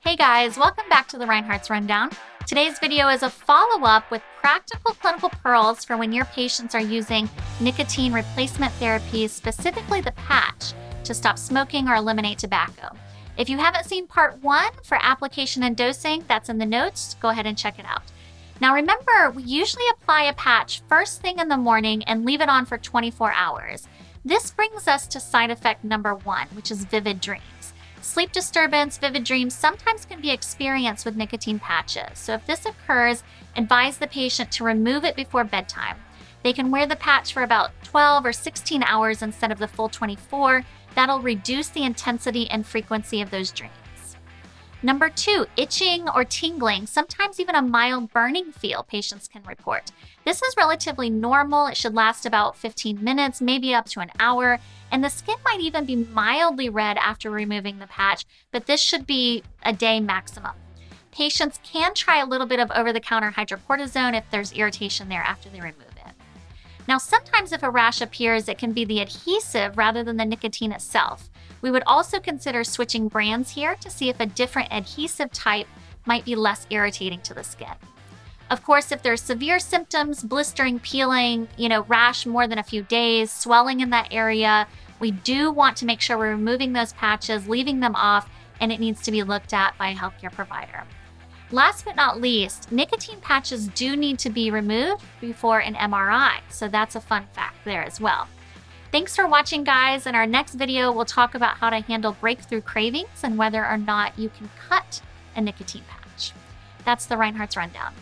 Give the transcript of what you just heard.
Hey guys, welcome back to the Reinhardt's Rundown. Today's video is a follow-up with practical clinical pearls for when your patients are using nicotine replacement therapy, specifically the patch, to stop smoking or eliminate tobacco. If you haven't seen part 1 for application and dosing, that's in the notes. Go ahead and check it out. Now remember, we usually apply a patch first thing in the morning and leave it on for 24 hours. This brings us to side effect number 1, which is vivid dreams. Sleep disturbance, vivid dreams sometimes can be experienced with nicotine patches. So if this occurs, advise the patient to remove it before bedtime. They can wear the patch for about 12 or 16 hours instead of the full 24. That'll reduce the intensity and frequency of those dreams. Number 2, itching or tingling, sometimes even a mild burning feel patients can report. This is relatively normal. It should last about 15 minutes, maybe up to an hour, and the skin might even be mildly red after removing the patch, but this should be a day maximum. Patients can try a little bit of over-the-counter hydrocortisone if there's irritation there after they remove it. Now, sometimes if a rash appears, it can be the adhesive rather than the nicotine itself. We would also consider switching brands here to see if a different adhesive type might be less irritating to the skin. Of course, if there's severe symptoms, blistering, peeling, rash more than a few days, swelling in that area, we do want to make sure we're removing those patches, leaving them off, and it needs to be looked at by a healthcare provider. Last but not least, nicotine patches do need to be removed before an MRI, so that's a fun fact there as well. Thanks for watching, guys. In our next video, we'll talk about how to handle breakthrough cravings and whether or not you can cut a nicotine patch. That's the Reinhardt's Rundown.